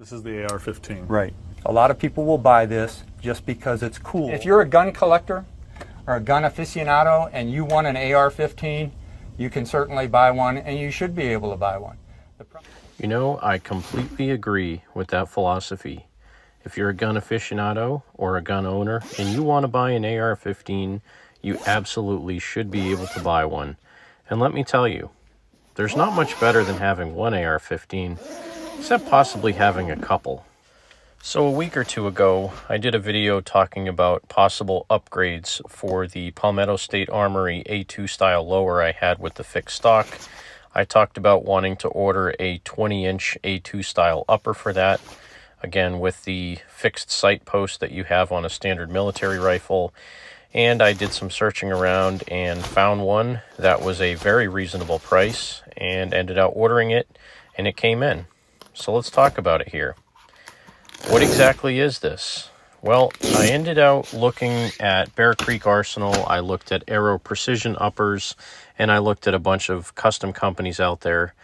This is the AR-15. Right. A lot of people will buy this just because it's cool. If you're a gun collector or a gun aficionado and you want an AR-15, you can certainly buy one, and you should be able to buy one. You know, I completely agree with that philosophy. If you're a gun aficionado or a gun owner and you want to buy an AR-15, you absolutely should be able to buy one. And let me tell you, there's not much better than having one AR-15, except possibly having a couple. So a week or two ago, I did a video talking about possible upgrades for the Palmetto State Armory A2 style lower I had with the fixed stock. I talked about wanting to order a 20-inch A2 style upper for that. Again, with the fixed sight post that you have on a standard military rifle. And I did some searching around and found one that was a very reasonable price and ended up ordering it, and it came in. So let's talk about it here. What exactly is this? Well, I ended out looking at Bear Creek Arsenal, I looked at Aero Precision uppers, and I looked at a bunch of custom companies out there.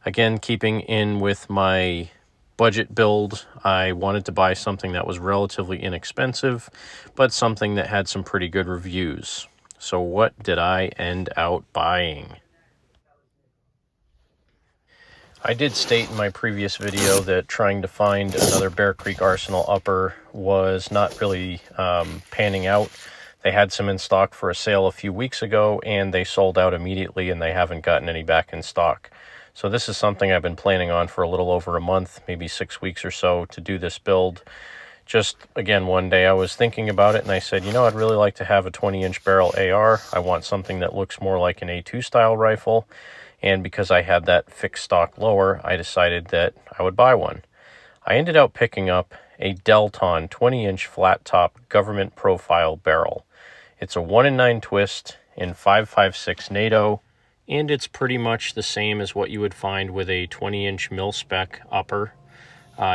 Again, keeping in with my budget build, I wanted to buy something that was relatively inexpensive, but something that had some pretty good reviews. So what did I end out buying? I did state in my previous video that trying to find another Bear Creek Arsenal upper was not really panning out. They had some in stock for a sale a few weeks ago, and they sold out immediately, and they haven't gotten any back in stock. So this is something I've been planning on for a little over a month, maybe 6 weeks or so, to do this build. Just, again, one day I was thinking about it, and I said, you know, I'd really like to have a 20-inch barrel AR. I want something that looks more like an A2 style rifle. And because I had that fixed stock lower, I decided that I would buy one. I ended up picking up a Delton 20-inch flat top government profile barrel. It's a 1-in-9 twist in 5.56 NATO, and it's pretty much the same as what you would find with a 20-inch mil-spec upper.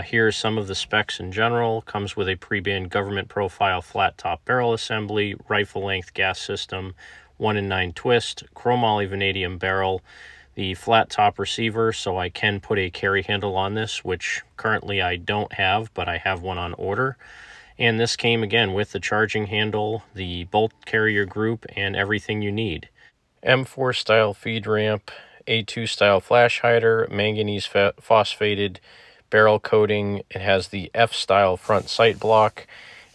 Here's some of the specs in general. Comes with a pre-band government profile flat top barrel assembly, rifle length gas system, 1-in-9 twist, chromoly vanadium barrel, the flat top receiver, so I can put a carry handle on this, which currently I don't have, but I have one on order. And this came again with the charging handle, the bolt carrier group, and everything you need. M4 style feed ramp, A2 style flash hider, manganese phosphated barrel coating. It has the F style front sight block,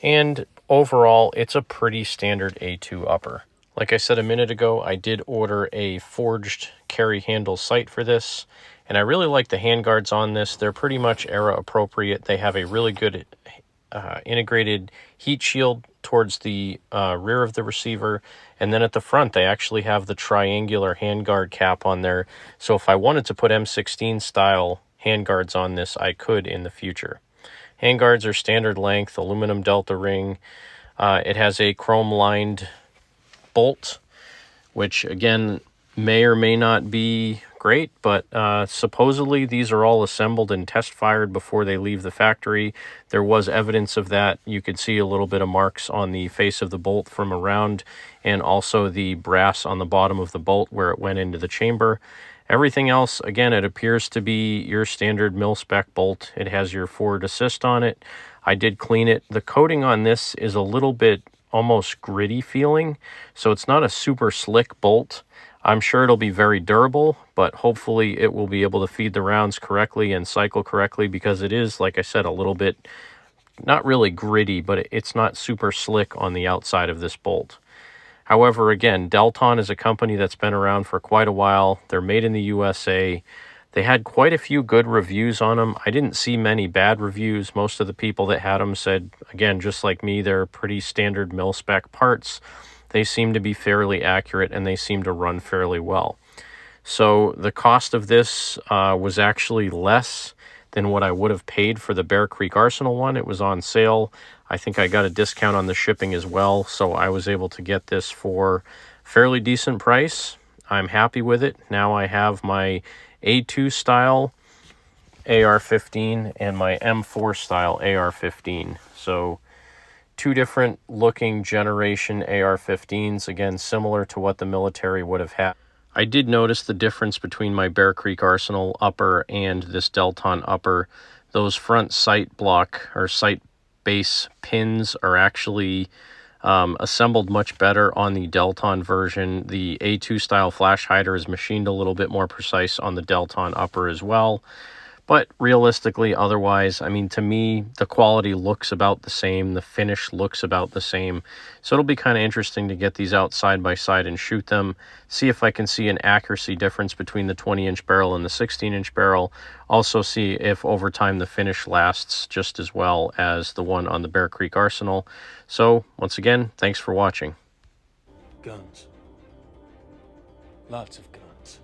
and overall it's a pretty standard A2 upper. Like I said a minute ago, I did order a forged carry handle sight for this, and I really like the handguards on this. They're pretty much era appropriate. They have a really good integrated heat shield towards the rear of the receiver, and then at the front they actually have the triangular handguard cap on there, so if I wanted to put M16 style handguards on this, I could in the future. Handguards are standard length, aluminum delta ring. It has a chrome lined bolt, which again may or may not be great, but supposedly these are all assembled and test fired before they leave the factory. There was evidence of that. You could see a little bit of marks on the face of the bolt from around, and also the brass on the bottom of the bolt where it went into the chamber. Everything else, again, it appears to be your standard mil-spec bolt. It has your forward assist on it. I did clean it. The coating on this is a little bit almost gritty feeling, so it's not a super slick bolt. I'm sure it'll be very durable, but hopefully it will be able to feed the rounds correctly and cycle correctly, because it is, like I said, a little bit, not really gritty, but it's not super slick on the outside of this bolt. However, again, Delton is a company that's been around for quite a while. They're made in the USA. They had quite a few good reviews on them. I didn't see many bad reviews. Most of the people that had them said, again, just like me, they're pretty standard mil-spec parts. They seem to be fairly accurate, and they seem to run fairly well. So the cost of this was actually less than what I would have paid for the Bear Creek Arsenal one. It was on sale. I think I got a discount on the shipping as well, so I was able to get this for a fairly decent price. I'm happy with it. Now I have my A2 style AR-15 and my M4 style AR-15. So two different looking generation AR-15s, again, similar to what the military would have had. I did notice the difference between my Bear Creek Arsenal upper and this Delton upper. those front sight block or sight base pins are actually assembled much better on the Delton version. The A2 style flash hider is machined a little bit more precise on the Delton upper as well. But realistically, otherwise, I mean, to me, the quality looks about the same. The finish looks about the same. So it'll be kind of interesting to get these out side by side and shoot them. See if I can see an accuracy difference between the 20-inch barrel and the 16-inch barrel. Also see if over time the finish lasts just as well as the one on the Bear Creek Arsenal. So once again, thanks for watching. Guns. Lots of guns.